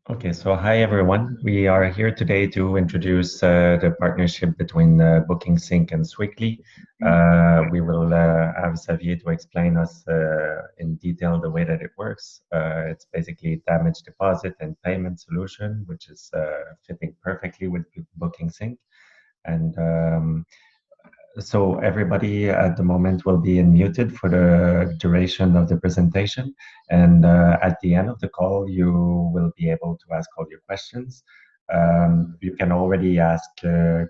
Okay, so hi everyone. We are here today to introduce the partnership between BookingSync and Swikly. We will have Xavier to explain us in detail the way that it works. It's basically damage deposit and payment solution, which is fitting perfectly with BookingSync. And so everybody at the moment will be unmuted for the duration of the presentation. And at the end of the call, you will be able to ask all your questions. You can already ask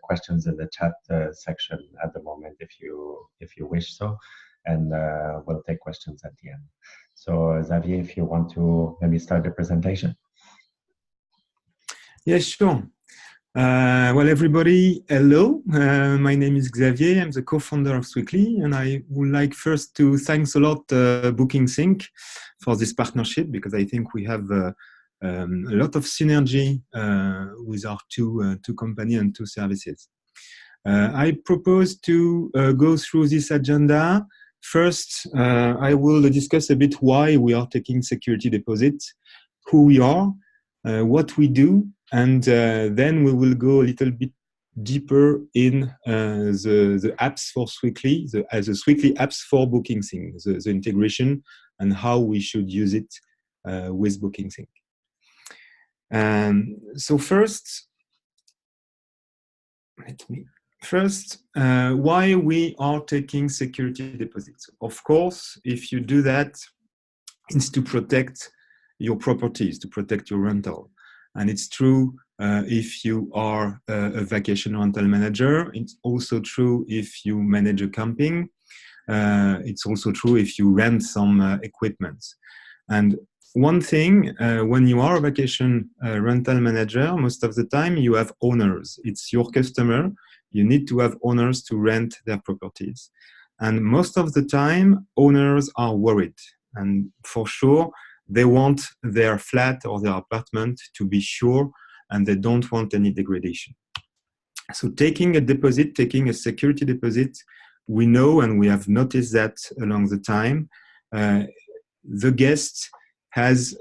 questions in the chat section at the moment if you wish so, and we'll take questions at the end. So Xavier, if you want to maybe start the presentation. Yes, sure. Well, everybody, hello. My name is Xavier. I'm the co-founder of Swikly, and I would like first to thanks a lot BookingSync for this partnership, because I think we have a lot of synergy with our two companies and two services. I propose to go through this agenda. First, I will discuss a bit why we are taking security deposits, who we are, what we do, and then we will go a little bit deeper in the apps for Swikly, the Swikly apps for BookingSync, the integration and how we should use it with BookingSync. So first, why we are taking security deposits. Of course, if you do that, it's to protect your properties, to protect your rental. And it's true if you are a vacation rental manager. It's also true if you manage a camping. It's also true if you rent some equipment. And one thing, when you are a vacation rental manager, most of the time you have owners. It's your customer. You need to have owners to rent their properties. And most of the time, owners are worried. And for sure, they want their flat or their apartment to be sure, and they don't want any degradation. So taking a deposit, taking a security deposit, we know and we have noticed that along the time, the guest has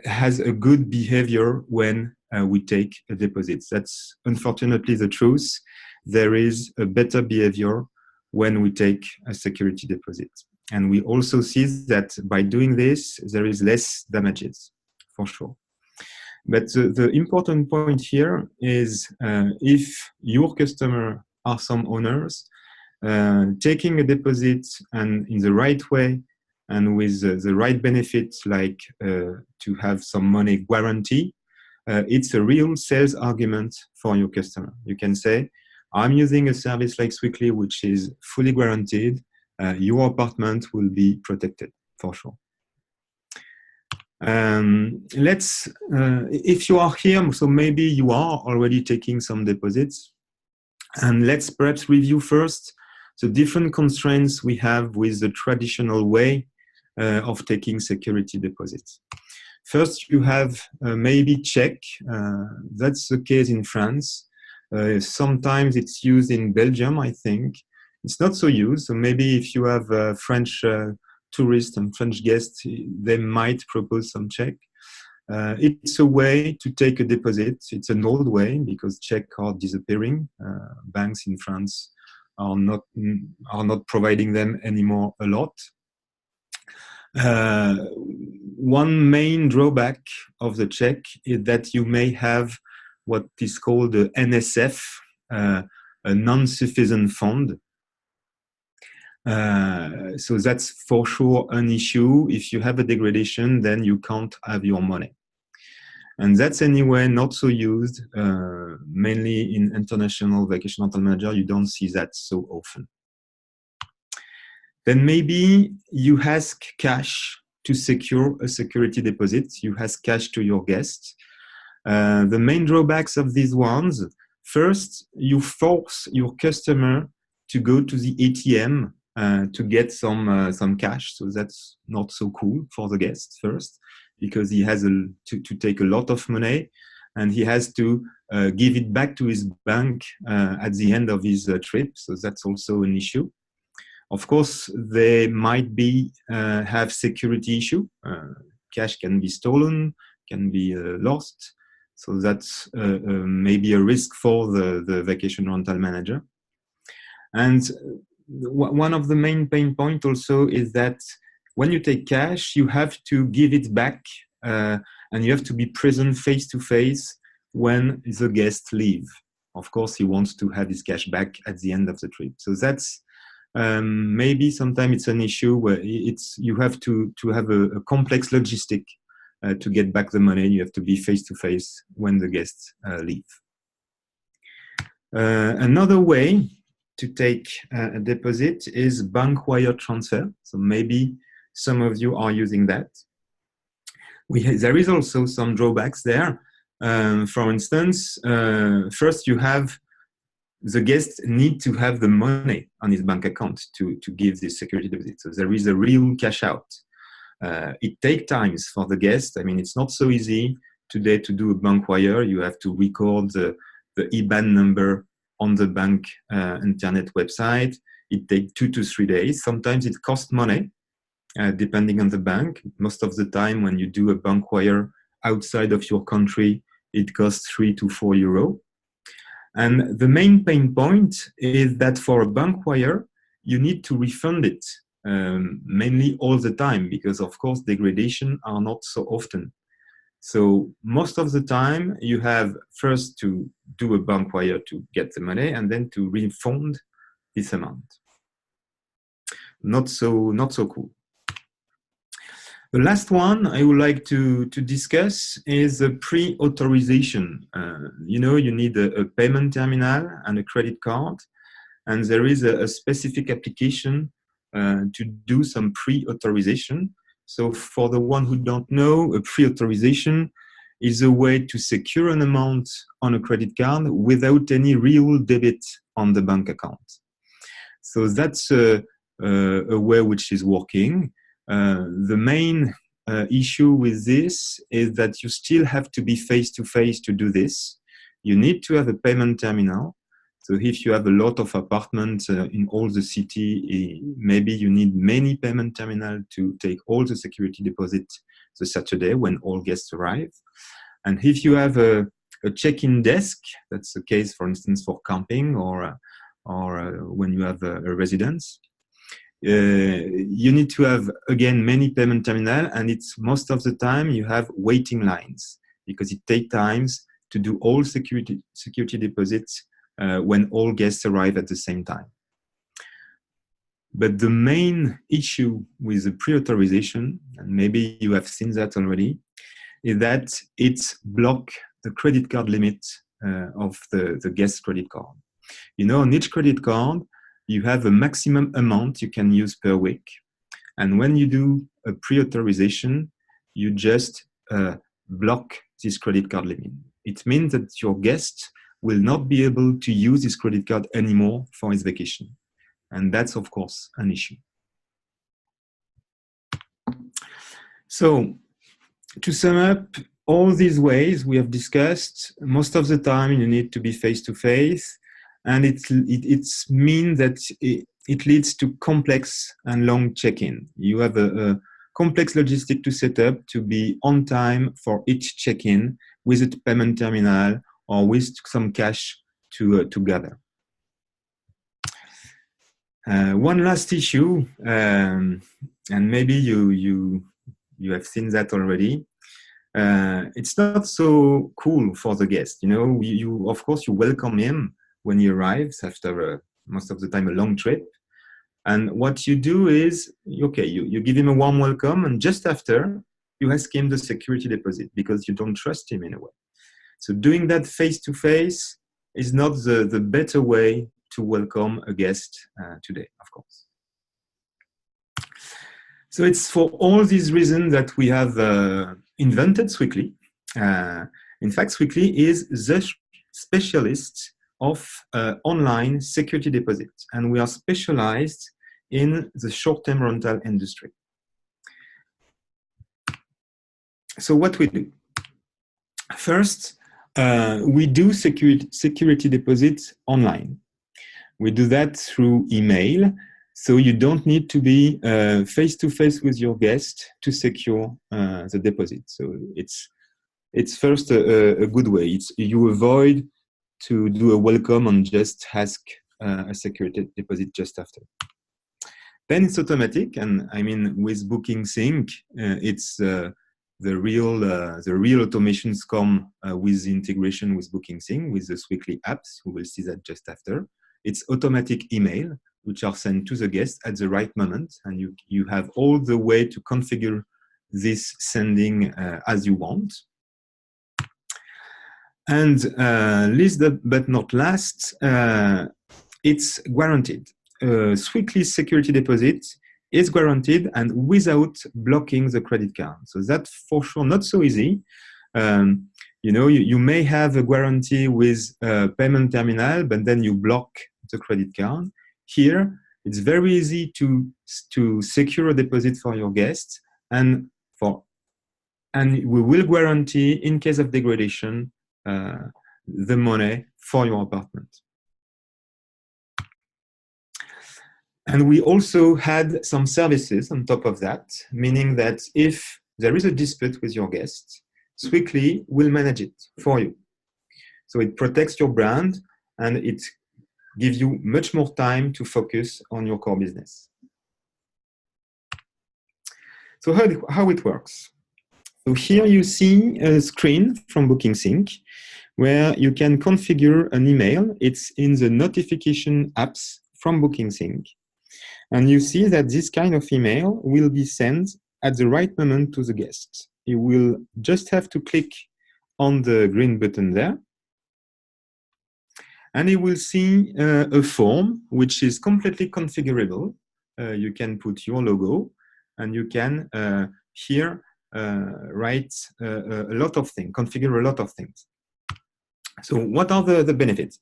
has a good behavior when we take a deposit. That's unfortunately the truth. There is a better behavior when we take a security deposit. And we also see that by doing this, there is less damages, for sure. But the important point here is if your customer are some owners, taking a deposit and in the right way and with the right benefits, like to have some money guarantee, it's a real sales argument for your customer. You can say, I'm using a service like Swikly, which is fully guaranteed. Your apartment will be protected, for sure. If you are here, so maybe you are already taking some deposits, and let's perhaps review first the different constraints we have with the traditional way of taking security deposits. First, you have maybe check. That's the case in France. Sometimes it's used in Belgium, I think. It's not so used. So maybe if you have French tourists and French guests, they might propose some check. It's a way to take a deposit. It's an old way because check are disappearing. Banks in France are not providing them anymore a lot. One main drawback of the check is that you may have what is called the NSF, a non-sufficient fund. So that's for sure an issue. If you have a degradation, then you can't have your money. And that's anyway not so used, mainly in international vacation rental manager. You don't see that so often. Then maybe you ask cash to secure a security deposit. You ask cash to your guest. The main drawbacks of these ones, first, you force your customer to go to the ATM to get some cash. So that's not so cool for the guest first, because he has to take a lot of money and he has to give it back to his bank at the end of his trip. So that's also an issue. Of course, they might have security issue. cash can be stolen, can be lost. So that's maybe a risk for the vacation rental manager. And one of the main pain points also is that when you take cash, you have to give it back, and you have to be present face to face when the guests leave. Of course, he wants to have his cash back at the end of the trip. So that's maybe sometimes it's an issue where you have to have a complex logistic to get back the money. You have to be face to face when the guests leave. Another way to take a deposit is bank wire transfer. So maybe some of you are using that. There is also some drawbacks there. For instance, first you have the guest need to have the money on his bank account to give this security deposit. So there is a real cash out. It takes time for the guest. I mean, it's not so easy today to do a bank wire. You have to record the IBAN number on the bank internet website. It takes 2 to 3 days. Sometimes it costs money, depending on the bank. Most of the time when you do a bank wire outside of your country, it costs 3 to 4 euro. And the main pain point is that for a bank wire, you need to refund it mainly all the time, because of course degradation are not so often. So most of the time you have first to do a bank wire to get the money and then to refund this amount. Not so cool. The last one I would like to discuss is a pre-authorization. You need a payment terminal and a credit card, and there is a specific application to do some pre-authorization. So for the one who don't know, a pre-authorization is a way to secure an amount on a credit card without any real debit on the bank account. So that's a way which is working. The main issue with this is that you still have to be face-to-face to do this. You need to have a payment terminal. So if you have a lot of apartments in all the city, maybe you need many payment terminals to take all the security deposits the Saturday when all guests arrive. And if you have a check-in desk, that's the case, for instance, for camping or when you have a residence, you need to have, again, many payment terminal, and it's most of the time you have waiting lines because it takes time to do all security deposits when all guests arrive at the same time. But the main issue with the pre-authorization, and maybe you have seen that already, is that it's block the credit card limit of the guest credit card. On each credit card, you have a maximum amount you can use per week. And when you do a pre-authorization, you just block this credit card limit. It means that your guest will not be able to use his credit card anymore for his vacation. And that's, of course, an issue. So, to sum up, all these ways we have discussed, most of the time you need to be face-to-face, and it means that it leads to complex and long check-in. You have a complex logistic to set up to be on time for each check-in with a payment terminal or with some cash to gather. One last issue, and maybe you have seen that already. It's not so cool for the guest. You of course you welcome him when he arrives after most of the time a long trip, and what you do is you give him a warm welcome, and just after you ask him the security deposit because you don't trust him in a way. So doing that face to face is not the better way to welcome a guest today, of course. So it's for all these reasons that we have invented Swikly. In fact, Swikly is the specialist of online security deposits, and we are specialized in the short-term rental industry. So what we do? First, we do security deposits online. We do that through email. So you don't need to be face-to-face with your guest to secure the deposit. So it's first a good way. You avoid to do a welcome and just ask a security deposit just after. Then it's automatic, and I mean with BookingSync, it's the real automations come with the integration with BookingSync with the Swikly apps. We will see that just after. It's automatic email which are sent to the guest at the right moment, and you have all the way to configure this sending as you want. And last but not last, it's guaranteed. Swikly security deposit is guaranteed and without blocking the credit card. So that's for sure not so easy. You know, you may have a guarantee with a payment terminal, but then you block the credit card. Here, it's very easy to secure a deposit for your guests, and we will guarantee, in case of degradation, the money for your apartment. And we also had some services on top of that, meaning that if there is a dispute with your guest, Swikly will manage it for you. So it protects your brand and it gives you much more time to focus on your core business. So how it works. So here you see a screen from BookingSync where you can configure an email. It's in the notification apps from BookingSync. And you see that this kind of email will be sent at the right moment to the guest. You will just have to click on the green button there. And you will see a form which is completely configurable. You can put your logo and you can here write a lot of things, configure a lot of things. So what are the benefits?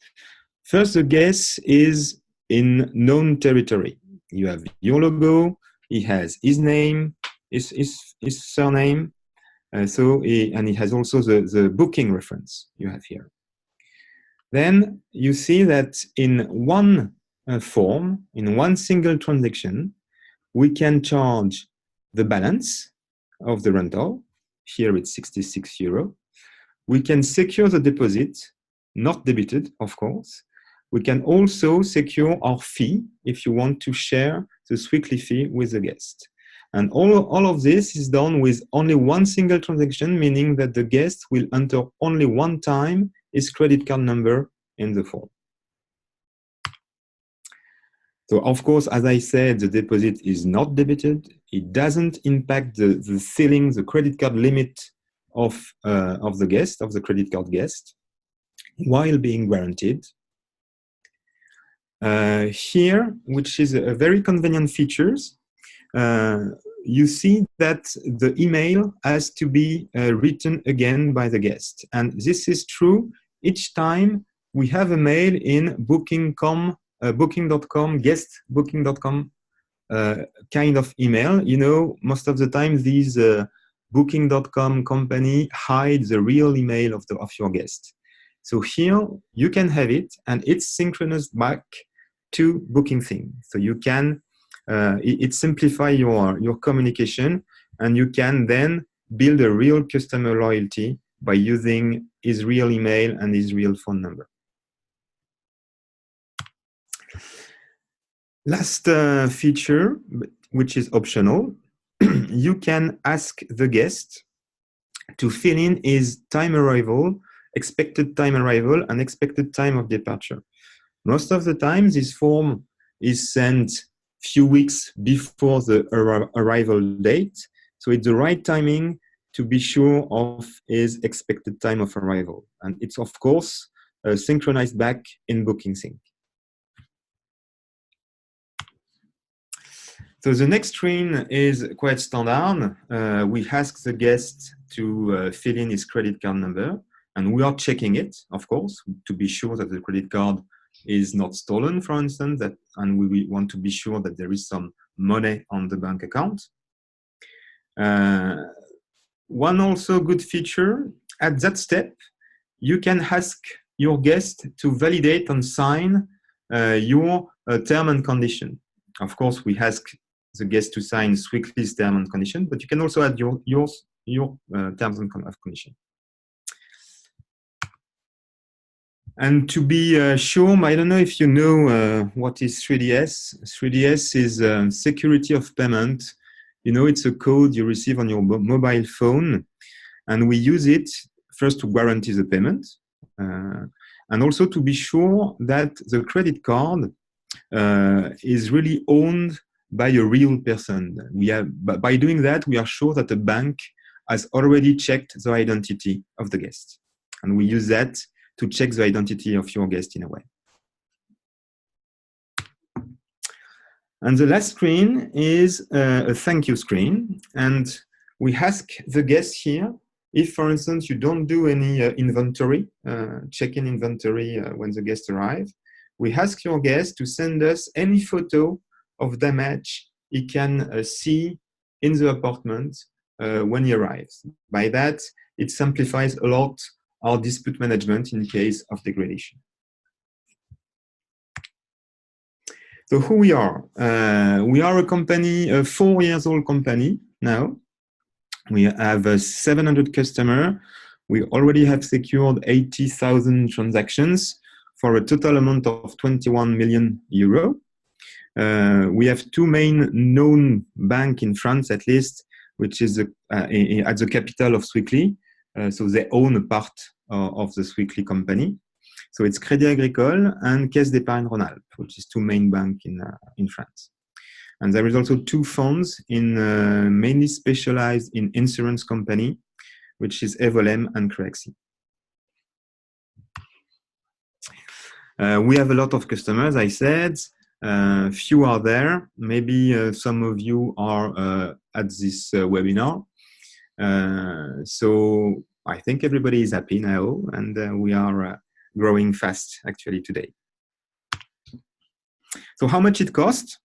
First, the guest is in known territory. You have your logo, he has his name, his surname, and he has also the booking reference you have here. Then you see that in one form, in one single transaction, we can charge the balance of the rental. Here it's 66 euro. We can secure the deposit, not debited, of course. We can also secure our fee if you want to share the Swikly fee with the guest. And all of this is done with only one single transaction, meaning that the guest will enter only one time his credit card number in the form. So of course, as I said, the deposit is not debited. It doesn't impact the ceiling, the credit card limit of the guest, of the credit card guest, while being guaranteed. Here, which is a very convenient features, you see that the email has to be written again by the guest. And this is true each time we have a mail in booking.com, guest booking.com kind of email. You know, most of the time these booking.com company hide the real email of your guest. So here you can have it and it's synchronized back to BookingSync. So you can, it simplify your communication, and you can then build a real customer loyalty by using his real email and his real phone number. Last feature, which is optional, you can ask the guest to fill in his time arrival, expected time arrival, and expected time of departure. Most of the time, this form is sent few weeks before the arrival date, so it's the right timing to be sure of his expected time of arrival. And it's, of course, synchronized back in BookingSync. So the next screen is quite standard. We ask the guest to fill in his credit card number, and we are checking it, of course, to be sure that the credit card is not stolen, for instance, and we want to be sure that there is some money on the bank account. One also good feature, at that step, you can ask your guest to validate and sign your term and condition. Of course, we ask the guest to sign Swikly's terms and conditions, but you can also add your terms and conditions. And to be sure, I don't know if you know what is 3DS. 3DS is security of payment. You know, it's a code you receive on your mobile phone, and we use it first to guarantee the payment, and also to be sure that the credit card is really owned by a real person. By doing that, we are sure that the bank has already checked the identity of the guest, and we use that to check the identity of your guest in a way. And the last screen is a thank you screen. And we ask the guest here, if, for instance, you don't do any inventory, check-in inventory when the guest arrives, we ask your guest to send us any photo of damage he can see in the apartment when he arrives. By that, it simplifies a lot our dispute management in case of degradation. So who we are? We are a company, a 4-year-old company now. We have 700 customers. We already have secured 80,000 transactions for a total amount of 21 million euro. We have 2 main known banks in France, at least, which is at the capital of Swikly. So they own a part of the Swikly company. So it's Crédit Agricole and Caisse d'Épargne Rhône-Alpes, which is 2 main banks in France. And there is also 2 funds mainly specialized in insurance company, which is Evolem and Craxi. We have a lot of customers, I said. Few are there. Maybe some of you are at this webinar. So I think everybody is happy now, and we are growing fast actually today. So how much it costs?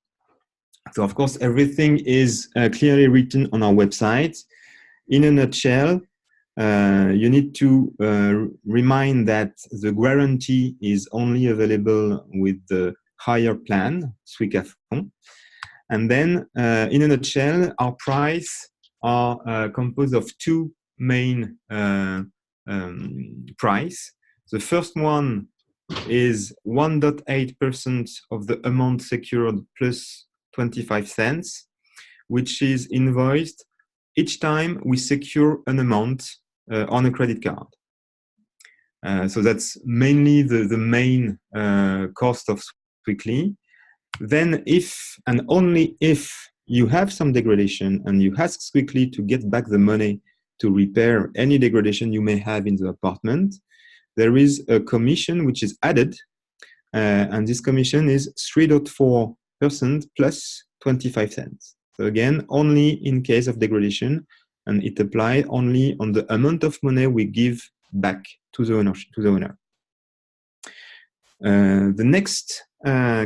So of course, everything is clearly written on our website. In a nutshell, you need to remind that the guarantee is only available with the higher plan, Swikafon. And then, in a nutshell, our price are composed of 2 main price. The first one is 1.8% of the amount secured plus 25 cents, which is invoiced each time we secure an amount on a credit card. So that's mainly the main cost of Swikly. Then if and only if you have some degradation and you ask Swikly to get back the money to repair any degradation you may have in the apartment, there is a commission which is added, and this commission is 3.4% plus 25 cents. So again, only in case of degradation, and it applies only on the amount of money we give back to the owner. The next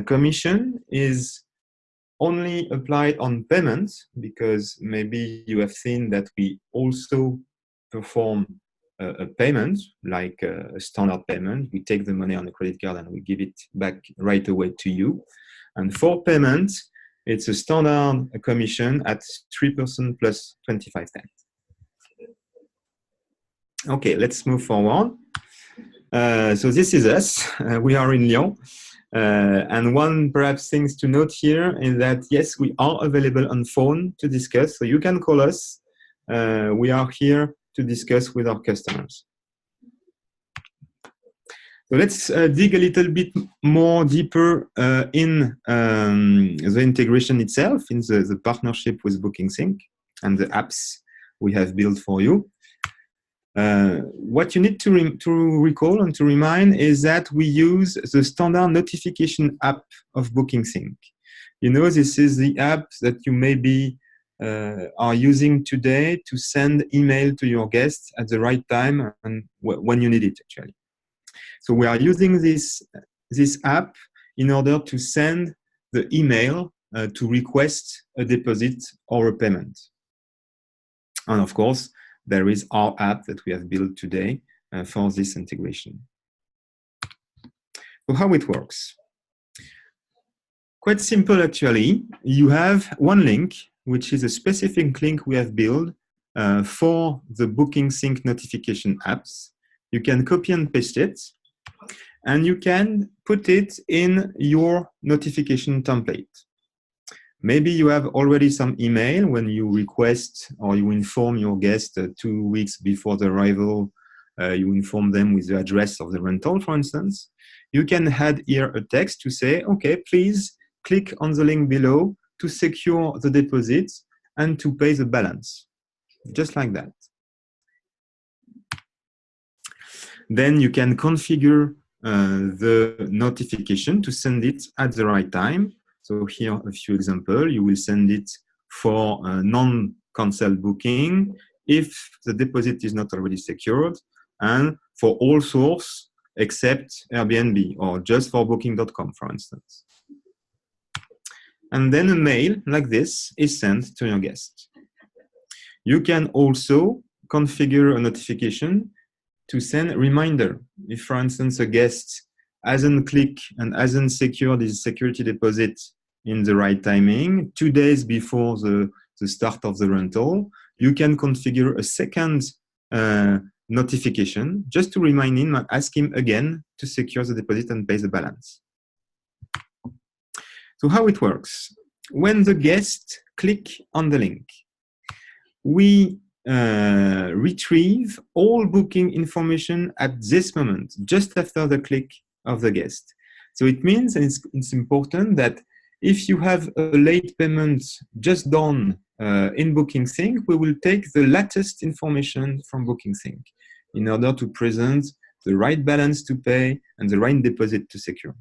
commission is only applied on payments, because maybe you have seen that we also perform a payment, like a standard payment. We take the money on the credit card and we give it back right away to you. And for payments, it's a standard commission at 3% plus 25 cents. Okay, let's move forward. So this is us. We are in Lyon. And one perhaps things to note here is that, yes, we are available on phone to discuss. So you can call us. We are here to discuss with our customers. So let's dig a little bit more deeper in the integration itself, in the partnership with BookingSync and the apps we have built for you. What you need to recall and to remind is that we use the standard notification app of BookingSync. You know, this is the app that you maybe are using today to send email to your guests at the right time and when you need it, actually. So we are using this app in order to send the email to request a deposit or a payment. And of course, there is our app that we have built today for this integration. So how it works? Quite simple, actually. You have one link, which is a specific link we have built for the BookingSync notification apps. You can copy and paste it, and you can put it in your notification template. Maybe you have already some email when you request or you inform your guest 2 weeks before the arrival. You inform them with the address of the rental, for instance. You can add here a text to say, okay, please click on the link below to secure the deposit and to pay the balance. Just like that. Then you can configure the notification to send it at the right time. So here a few examples. You will send it for non-cancelled booking if the deposit is not already secured, and for all sources except Airbnb or just for booking.com, for instance. And then a mail like this is sent to your guest. You can also configure a notification to send a reminder. If, for instance, a guest hasn't clicked and hasn't secured his security deposit in the right timing, 2 days before the start of the rental, you can configure a second notification just to remind him and ask him again to secure the deposit and pay the balance. So how it works? When the guest click on the link, we retrieve all booking information at this moment, just after the click of the guest. So it means, and it's important, that if you have a late payment just done in BookingSync, we will take the latest information from BookingSync in order to present the right balance to pay and the right deposit to secure.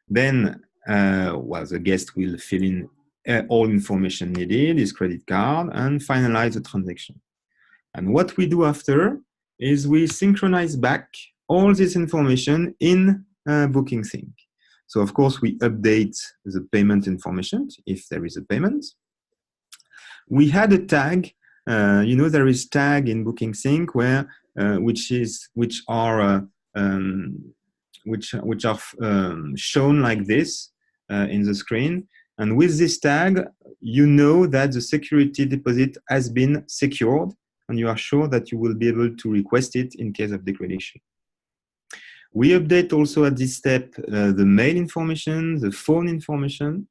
Then, the guest will fill in all information needed, his credit card, and finalize the transaction. And what we do after is we synchronize back all this information in BookingSync. So, of course, we update the payment information if there is a payment. We had a tag. There is tag in BookingSync where which are shown like this in the screen. And with this tag, you know that the security deposit has been secured, and you are sure that you will be able to request it in case of degradation. We update also at this step the mail information, the phone information,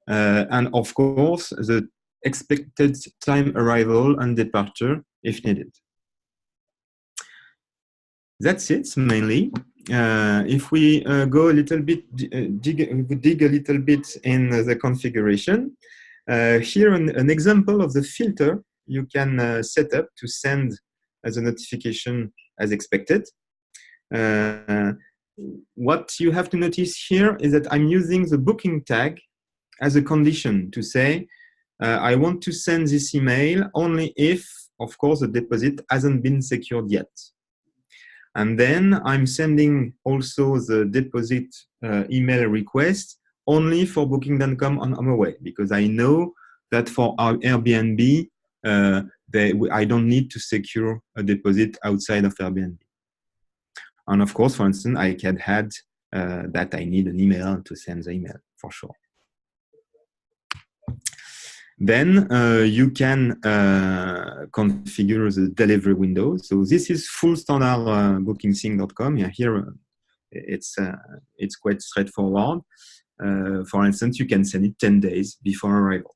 and of course, the expected time arrival and departure if needed. That's it, mainly. If we go a little bit, dig a little bit in the configuration, here an example of the filter you can set up to send as a notification as expected. What you have to notice here is that I'm using the booking tag as a condition to say, I want to send this email only if, of course, the deposit hasn't been secured yet. And then I'm sending also the deposit email request only for booking.com on HomeAway, because I know that for our Airbnb, I don't need to secure a deposit outside of Airbnb. And of course, for instance, I can add that I need an email to send the email for sure. Then you can configure the delivery window. So this is full standard BookingSync.com. Here it's quite straightforward. For instance, you can send it 10 days before arrival.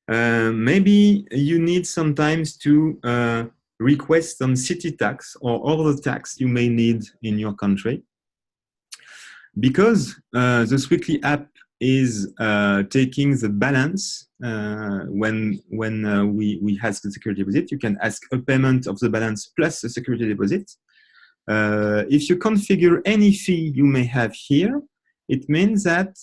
Maybe you need sometimes to request some city tax or other tax you may need in your country. Because the Swikly app is taking the balance when we ask the security deposit, you can ask a payment of the balance plus the security deposit. If you configure any fee you may have here, it means that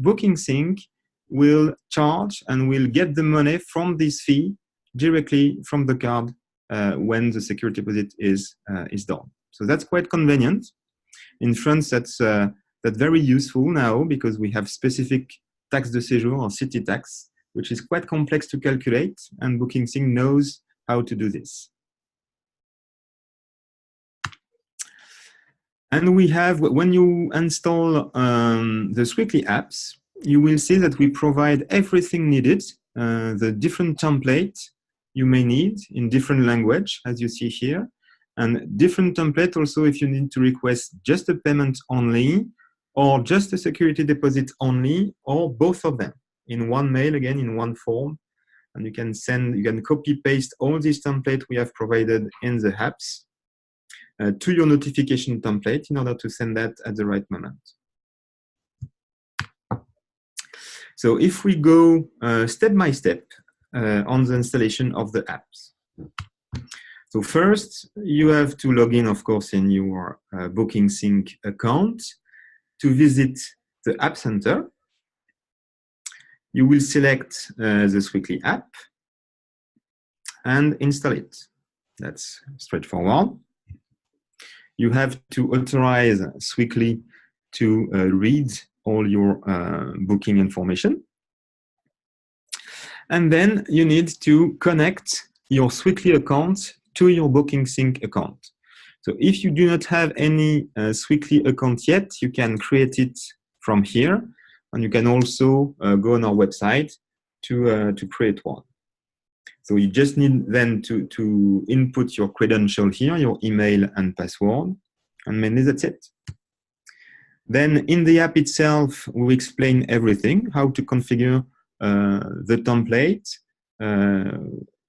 BookingSync will charge and will get the money from this fee directly from the card when the security deposit is done. So that's quite convenient. In France, that's very useful now because we have specific tax de séjour or city tax, which is quite complex to calculate, and BookingSync knows how to do this. And we have, when you install the Swikly apps, you will see that we provide everything needed, the different templates you may need in different language, as you see here, and different template also if you need to request just a payment only, or just a security deposit only, or both of them in one mail, again, in one form. And you can send, you can copy paste all these templates we have provided in the apps to your notification template in order to send that at the right moment. So if we go step by step on the installation of the apps. So first, you have to log in, of course, in your BookingSync account to visit the App Center. You will select the Swikly app and install it. That's straightforward. You have to authorize Swikly to read all your booking information. And then you need to connect your Swikly account to your BookingSync account. So if you do not have any Swikly account yet, you can create it from here. And you can also go on our website to create one. So you just need then to input your credential here, your email and password, and mainly that's it. Then in the app itself, we explain everything, how to configure the template.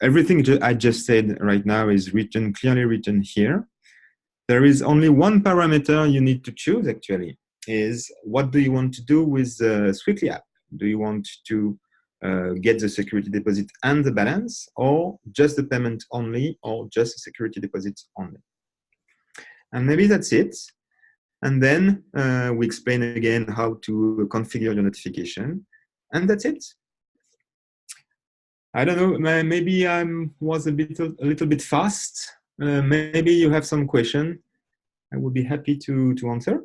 Everything I just said right now is written, clearly written here. There is only one parameter you need to choose actually, is what do you want to do with the Swikly app? Do you want to get the security deposit and the balance, or just the payment only, or just the security deposit only? And maybe that's it. And then we explain again how to configure your notification, and that's it. I don't know, maybe I was a little bit fast. Maybe you have some question. I would be happy to answer.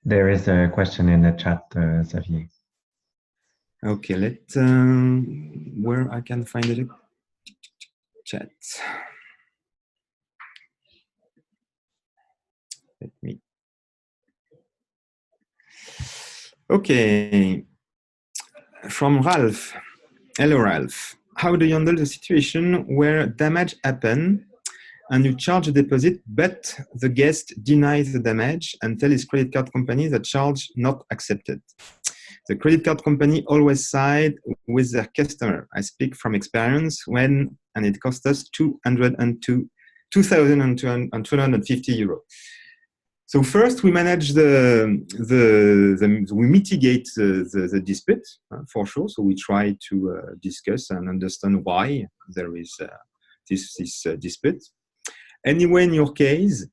There is a question in the chat, Xavier. Okay, where I can find the chat. Let me. Okay, from Ralph. Hello, Ralph. How do you handle the situation where damage happen and you charge a deposit, but the guest denies the damage and tell his credit card company that charge not accepted? The credit card company always side with their customer. I speak from experience and it cost us 2,250 euros. So first, we manage we mitigate the dispute for sure. So we try to discuss and understand why there is this dispute. Anyway, in your case,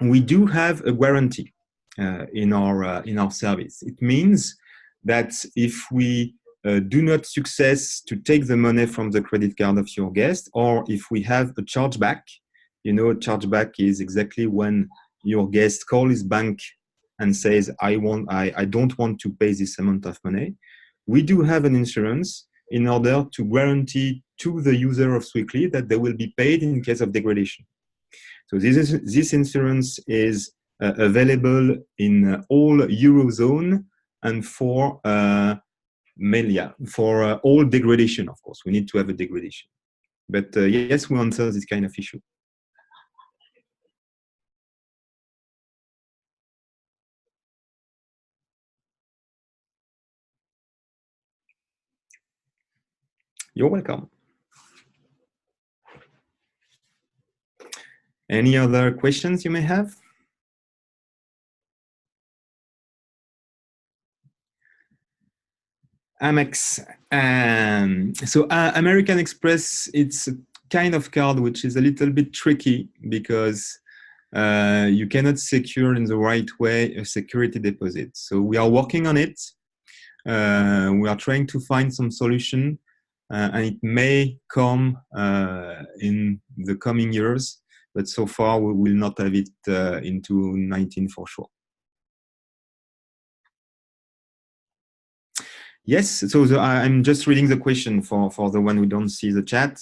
we do have a guarantee in our service. It means that if we do not success to take the money from the credit card of your guest, or if we have a chargeback, you know, a chargeback is exactly when your guest calls his bank and says, I don't want to pay this amount of money. We do have an insurance in order to guarantee to the user of Swikly that they will be paid in case of degradation. So this insurance is available in all Eurozone and for all degradation, of course. We need to have a degradation. But yes, we answer this kind of issue. You're welcome. Any other questions you may have? Amex. So American Express, it's a kind of card which is a little bit tricky because you cannot secure in the right way a security deposit. So we are working on it. We are trying to find some solution, and it may come in the coming years, but so far we will not have it in 2019 for sure. Yes, so I'm just reading the question for the one who don't see the chat.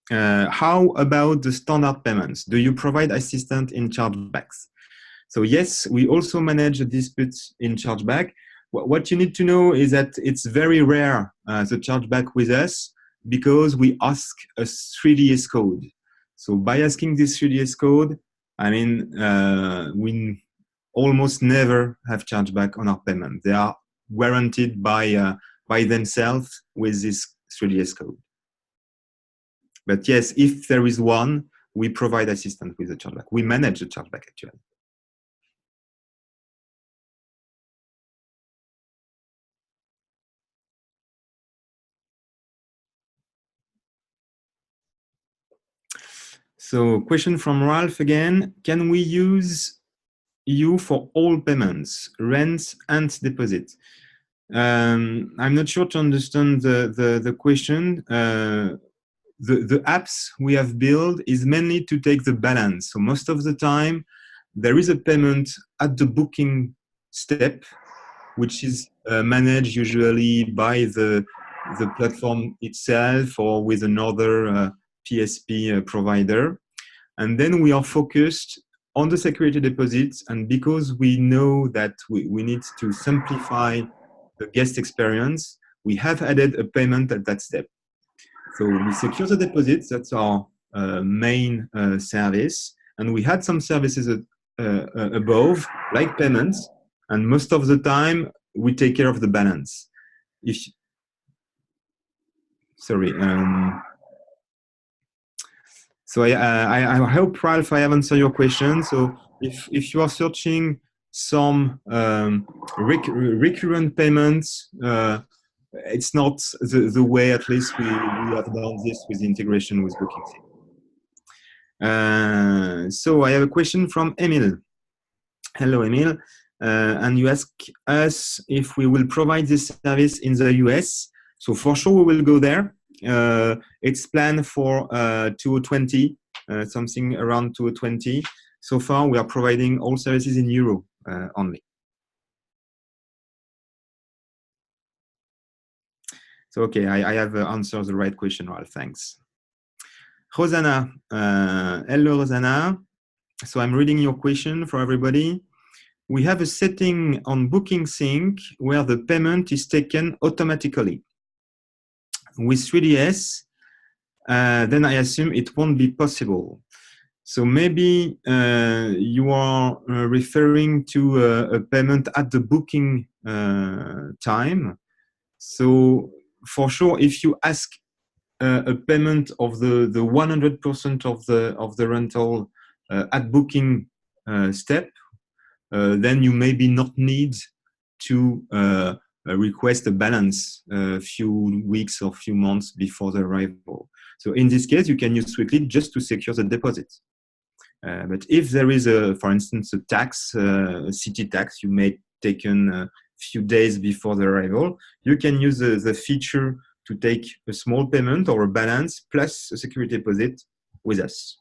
How about the standard payments? Do you provide assistance in chargebacks? So yes, we also manage disputes in chargeback. What you need to know is that it's very rare, the chargeback with us, because we ask a 3DS code. So by asking this 3DS code, I mean, we almost never have chargeback on our payment. They are guaranteed by themselves with this 3DS code. But yes, if there is one, we provide assistance with the chargeback. We manage the chargeback actually. So question from Ralph again. Can we use you for all payments, rents and deposits? I'm not sure to understand the question. The apps we have built is mainly to take the balance. So most of the time, there is a payment at the booking step, which is managed usually by the platform itself or with another PSP provider. And then we are focused on the security deposits. And because we know that we need to simplify the guest experience, we have added a payment at that step. So we secure the deposits. That's our main service. And we had some services above, like payments. And most of the time, we take care of the balance. Sorry. So I hope, Ralph, I have answered your question. So if you are searching some recurrent payments, it's not the way, at least we have done this with the integration with BookingSync. So I have a question from Emil. Hello, Emil. And you ask us if we will provide this service in the US. So for sure, we will go there. It's planned for 2020, something around 2020. So far, we are providing all services in Euro only. So, okay, I have answered the right question, Ralph. Thanks. Rosanna. Hello, Rosanna. So I'm reading your question for everybody. We have a setting on BookingSync where the payment is taken automatically. With 3DS, then I assume it won't be possible. So maybe you are referring to a payment at the booking time. So for sure, if you ask a payment of the 100% of the rental at booking step, then you maybe not need to request a balance a few weeks or few months before the arrival. So in this case, you can use Swikly just to secure the deposit. But if there is, for instance, a tax, a city tax, you may taken a few days before the arrival, you can use the feature to take a small payment or a balance plus a security deposit with us.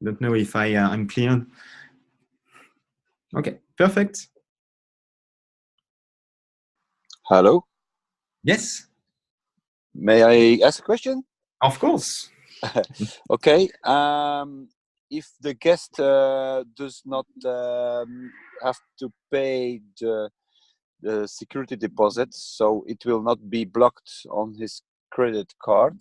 Don't know if I'm clear. Okay, perfect. Hello. Yes. May I ask a question? Of course. Okay. If the guest does not have to pay the security deposit, so it will not be blocked on his credit card,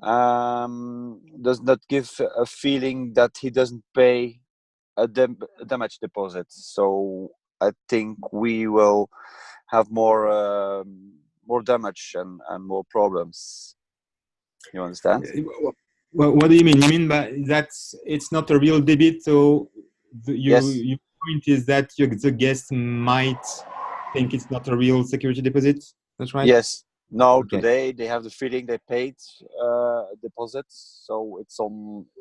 does not give a feeling that he doesn't pay a damage deposit. So I think we will have more damage and more problems. You understand? Well, what do you mean? You mean by that it's not a real debit? So your point is that the guest might think it's not a real security deposit? That's right? Yes. No, Okay. Today they have the feeling they paid deposits, so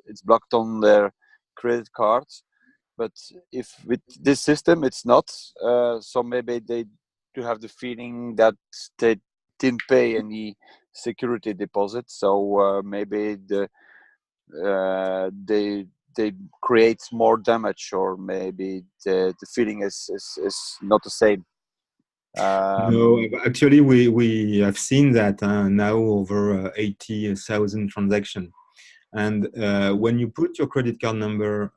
it's blocked on their credit cards. But if with this system it's not, so maybe they do have the feeling that they didn't pay any security deposit. So maybe they they create more damage, or maybe the feeling is not the same. No, actually, we have seen that now over 80,000 transactions. And when you put your credit card number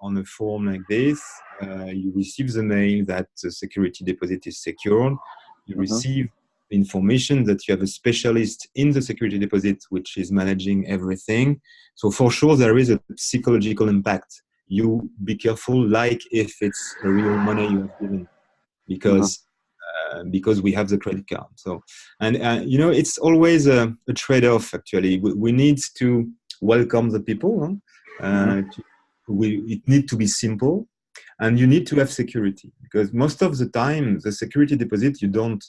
on a form like this, you receive the mail that the security deposit is secured. You receive information that you have a specialist in the security deposit which is managing everything. So for sure, there is a psychological impact. You be careful, like if it's a real money you have given, because we have the credit card. So, and you know, it's always a trade-off. Actually, we need to welcome the people. It needs to be simple, and you need to have security, because most of the time the security deposit you don't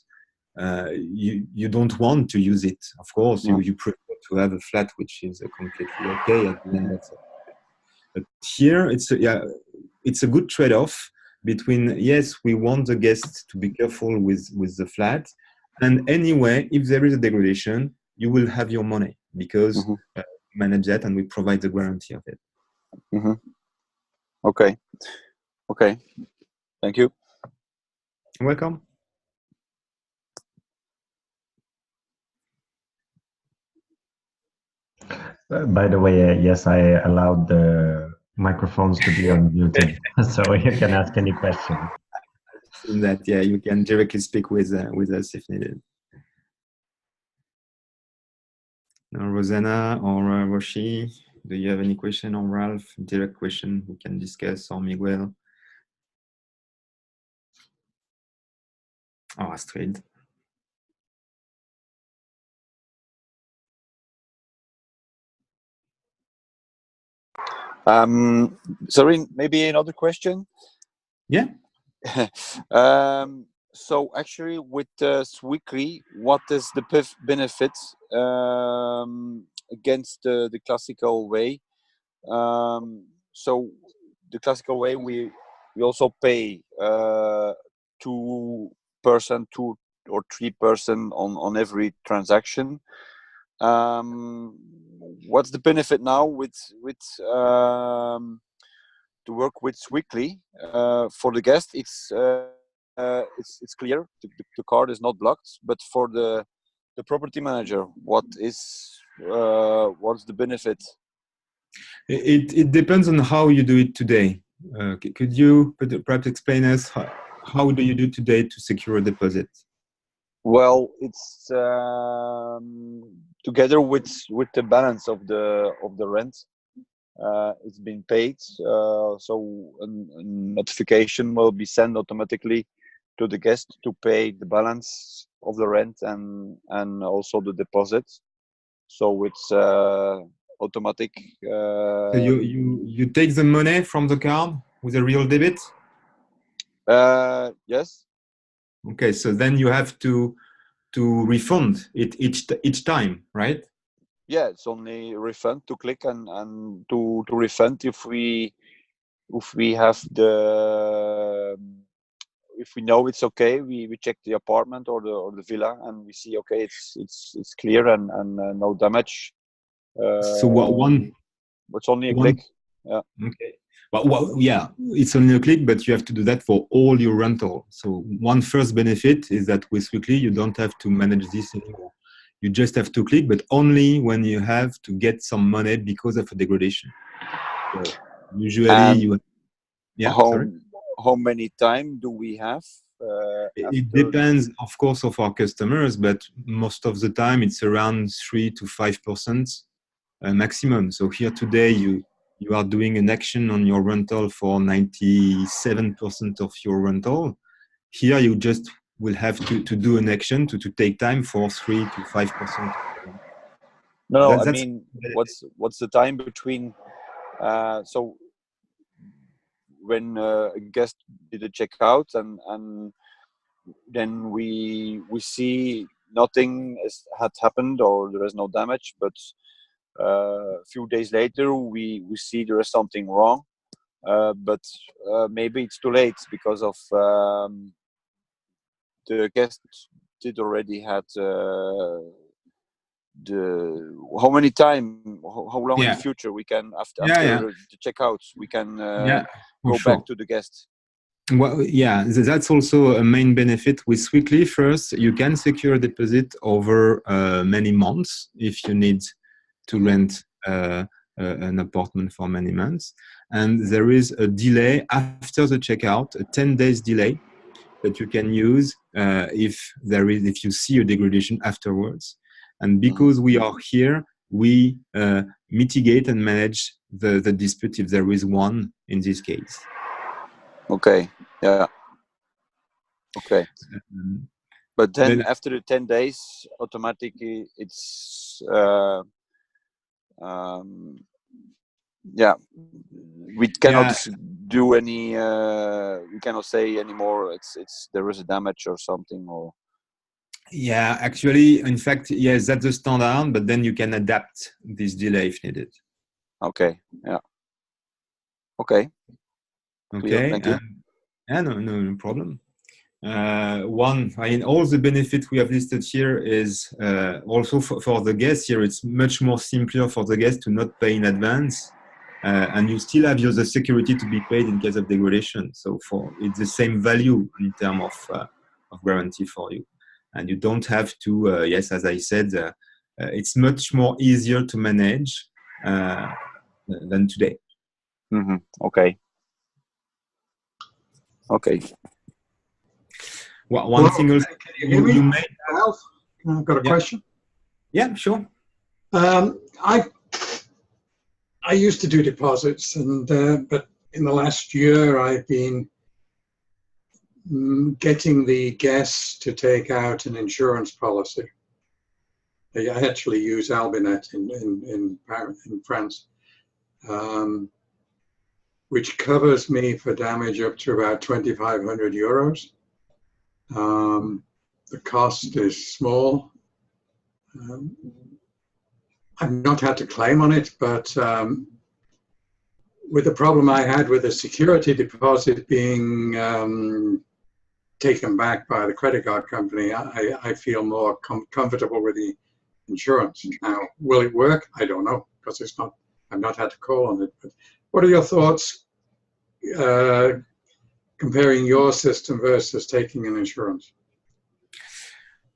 want to use it. Of course, you prefer to have a flat which is completely okay at the end of it. But here it's a good trade-off between, yes, we want the guests to be careful with the flat, and anyway, if there is a degradation, you will have your money, because manage that, and we provide the guarantee of it. Okay. Thank you. You're welcome. By the way, yes, I allowed the microphones to be unmuted, so you can ask any question. In that, yeah, you can directly speak with us if needed. Now, Rosanna or Roshi, do you have any question, or Ralph, direct question we can discuss, or Miguel? Or Astrid? Sorry, maybe another question? Yeah. So actually, with Swikly, what is the benefit against the classical way? So the classical way, we also pay 2%, 2 or 3% on every transaction. What's the benefit now with to work with Swikly? For the guest, it's clear, the card is not blocked, but for the property manager, what's the benefit? It depends on how you do it today. Could you perhaps explain us how do you do today to secure a deposit? Well, it's together with the balance of the rent. It's been paid, so a notification will be sent automatically to the guest to pay the balance of the rent and also the deposit. So it's automatic. So you take the money from the card with a real debit? Yes. Okay, so then you have to refund it each time, right? Yeah, it's only refund, to click and to refund if we have if we know it's okay. We check the apartment or the villa, and we see, okay, it's clear and no damage. So it's only a click. Yeah. Okay. Well, yeah, it's only a click, but you have to do that for all your rental. So one first benefit is that with Swikly, you don't have to manage this anymore. You just have to click, but only when you have to get some money because of a degradation. So usually How many time do we have? It depends, of course, of our customers, but most of the time it's around 3 to 5% maximum. So here today, you are doing an action on your rental for 97% of your rental. Here you just will have to do an action to take time for 3 to 5%. No, I mean, what's the time between? So when a guest did a checkout and then we see nothing had happened, or there is no damage, but a few days later we see there is something wrong, but maybe it's too late because of the guest did already had how many time, how long in Yeah. the future we can after Yeah. the checkout we can For go sure. back to the guest. Well, yeah, that's also a main benefit with Swikly. First, you can secure a deposit over many months if you need to rent an apartment for many months. And there is a delay after the checkout, a 10 days delay that you can use if you see a degradation afterwards. And because we are here, we mitigate and manage the dispute if there is one in this case. Okay. Yeah. Okay. But then after the 10 days, automatically it's we cannot do any. We cannot say anymore. It's there is a damage or something or. Yeah, actually, in fact, yes, that's the standard. But then you can adapt this delay if needed. Okay. Yeah. Okay. Okay. Clear, thank you. Yeah, no problem. All the benefits we have listed here is also for the guests here. It's much more simpler for the guests to not pay in advance, and you still have the security to be paid in case of degradation. So it's the same value in terms of guarantee for you, and you don't have to. Yes, as I said, it's much more easier to manage than today. Mm-hmm. Okay. Okay. Well, one thing else, can you hear me? you may. Ralph, I've got a question. Yeah, sure. I used to do deposits, and but in the last year I've been getting the guests to take out an insurance policy. I actually use Albinet in France, which covers me for damage up to about 2,500 euros. The cost is small. I've not had to claim on it, but with the problem I had with the security deposit being taken back by the credit card company, I feel more comfortable with the insurance. Now, will it work? I don't know, because I've not had to call on it. But what are your thoughts comparing your system versus taking an insurance?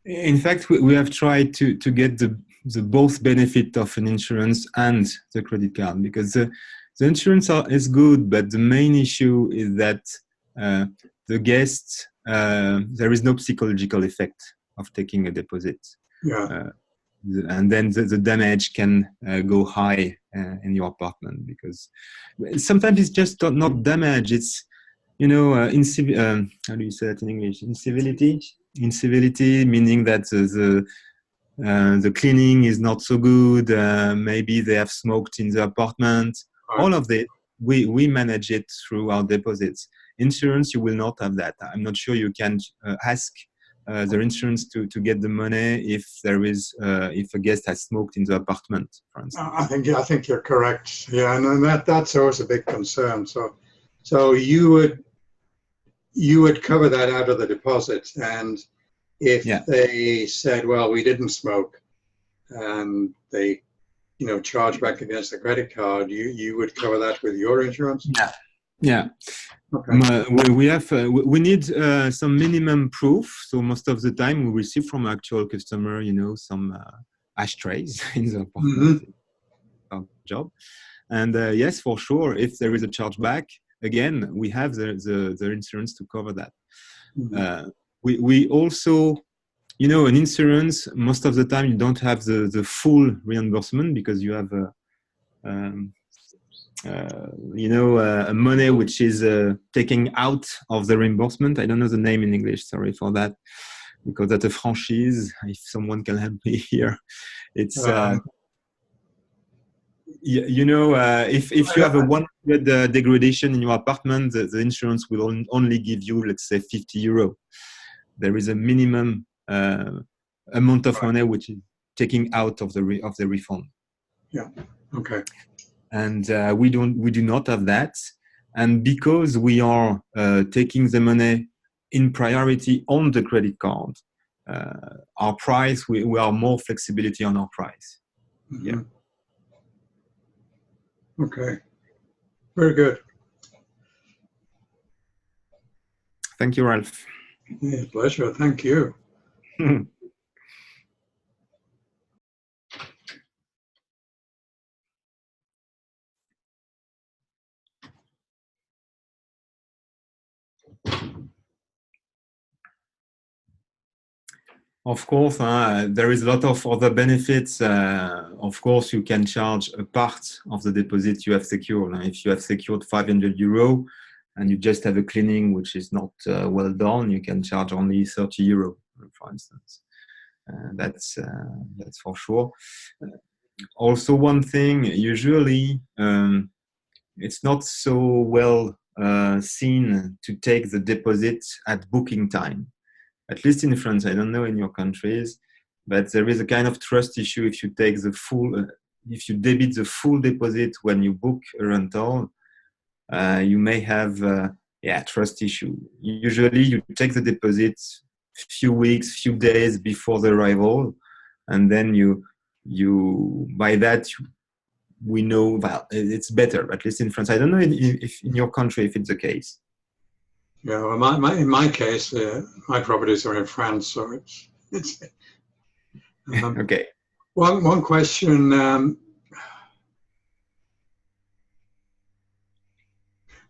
In fact, we have tried to get the both benefit of an insurance and the credit card, because the insurance is good, but the main issue is that the guests, there is no psychological effect of taking a deposit. Yeah. And then the damage can go high in your apartment, because sometimes it's just not damage. It's, how do you say that in English? Incivility, meaning that the cleaning is not so good. Maybe they have smoked in the apartment. Right. All of this, we manage it through our deposits. Insurance, you will not have that. I'm not sure you can ask their insurance to get the money if there is if a guest has smoked in the apartment, for instance. I think you're correct. Yeah, and that's always a big concern. So you would cover that out of the deposit, and if they said, well, we didn't smoke, and they charge back against the credit card, you would cover that with your insurance? Yeah. Okay. We need some minimum proof. So most of the time we receive from actual customer, some ashtrays in the apartment job. And yes, for sure, if there is a chargeback, again, we have the insurance to cover that. We also, an insurance, most of the time you don't have the full reimbursement, because you have a money which is taken out of the reimbursement. I don't know the name in English, sorry for that, because that's a franchise. If someone can help me here, it's if you have a 100 degradation in your apartment, the insurance will only give you, let's say, 50 euro. There is a minimum amount of money which is taking out of the refund. Yeah. Okay. And we do not have that. And because we are taking the money in priority on the credit card, our price, we are more flexibility on our price. Mm-hmm. Yeah. Okay. Very good. Thank you, Ralph. Yeah, pleasure. Thank you. Of course, there is a lot of other benefits. Of course, you can charge a part of the deposit you have secured. If you have secured €500 and you just have a cleaning which is not well done, you can charge only €30, for instance. That's for sure. Also, one thing, usually it's not so well seen to take the deposit at booking time. At least in France, I don't know in your countries, but there is a kind of trust issue if you take the full, if you debit the full deposit when you book a rental, you may have trust issue. Usually you take the deposit few weeks, few days before the arrival, and then you by that we know that it's better, at least in France. I don't know if in your country if it's the case. Yeah, well, in my case, my properties are in France, so it's okay. One question.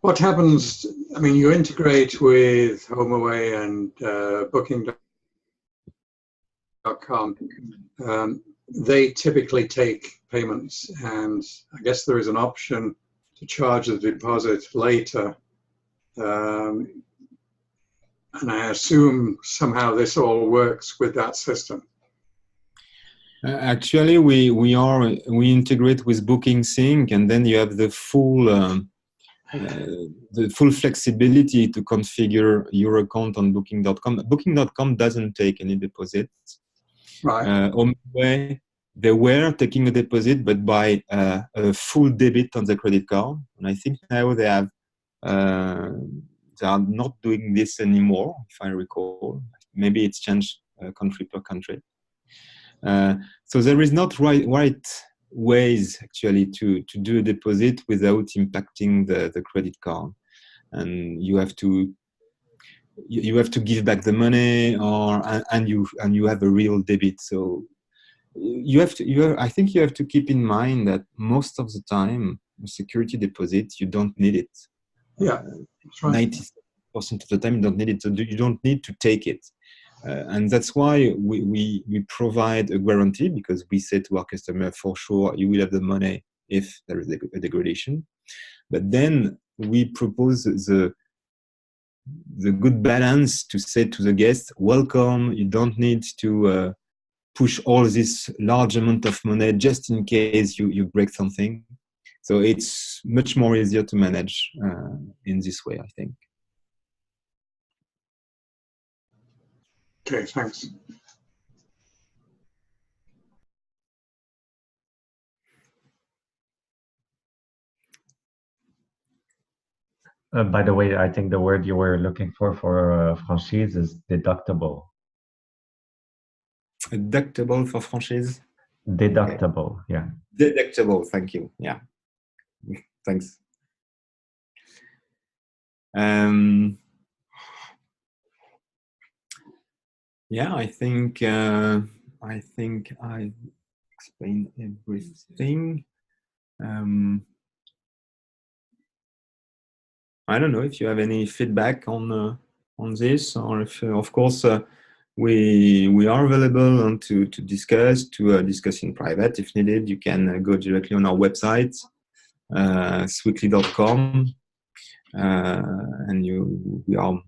What happens? I mean, you integrate with HomeAway and Booking.com. They typically take payments, and I guess there is an option to charge the deposit later. And I assume somehow this all works with that system. Actually, we integrate with BookingSync, and then you have the full flexibility to configure your account on Booking.com. Booking.com doesn't take any deposits. Right. They were taking a deposit, but by a full debit on the credit card, and I think now they have. They are not doing this anymore, if I recall. Maybe it's changed country per country. So there is not right ways actually to do a deposit without impacting the credit card, and you have to give back the money, and you have a real debit. So I think you have to keep in mind that most of the time, security deposit, you don't need it. Yeah, that's right. 90% of the time you don't need it, so you don't need to take it. And that's why we provide a guarantee, because we say to our customer, for sure, you will have the money if there is a degradation. But then we propose the good balance to say to the guest, welcome, you don't need to push all this large amount of money just in case you break something. So it's much more easier to manage in this way, I think. Okay, thanks. By the way, I think the word you were looking for franchise is deductible. Deductible for franchise? Deductible, okay. Yeah. Deductible, thank you. Yeah, thanks. Yeah, I think I explained everything. I don't know if you have any feedback on this, or if, of course, we are available to discuss in private if needed. You can go directly on our website, swikly.com, and we are.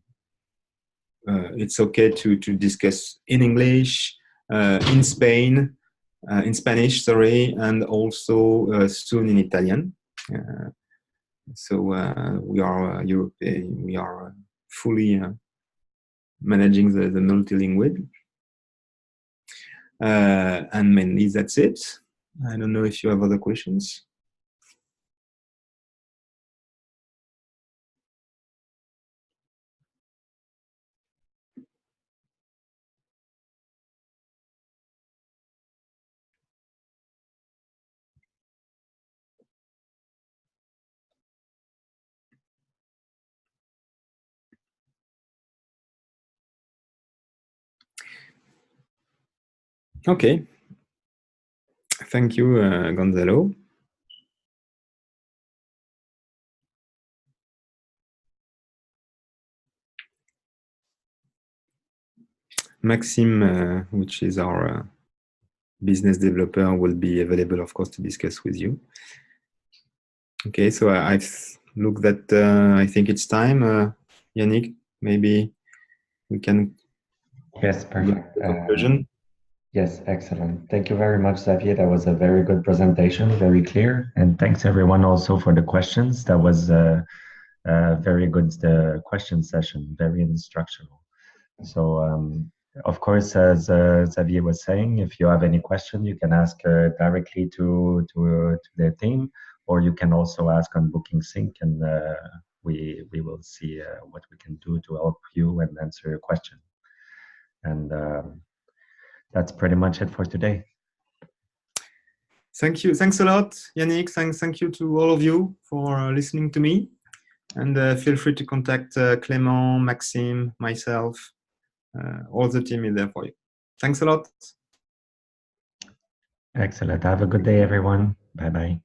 It's okay to discuss in English, in Spanish, sorry, and also soon in Italian. So we are European. We are fully managing the multilingual, and mainly that's it. I don't know if you have other questions. Okay. Thank you, Gonzalo. Maxime, which is our business developer, will be available, of course, to discuss with you. Okay, so I've looked at, I think it's time. Yannick, maybe we can Yes, perfect. Conclusion. Yes, excellent. Thank you very much, Xavier. That was a very good presentation, very clear. And thanks everyone also for the questions. That was a very good question session, very instructional. So, of course, as Xavier was saying, if you have any question, you can ask directly to the team, or you can also ask on BookingSync, and we will see what we can do to help you and answer your question. And that's pretty much it for today. Thank you. Thanks a lot, Yannick. Thank you to all of you for listening to me. And feel free to contact Clément, Maxime, myself. All the team is there for you. Thanks a lot. Excellent. Have a good day, everyone. Bye-bye.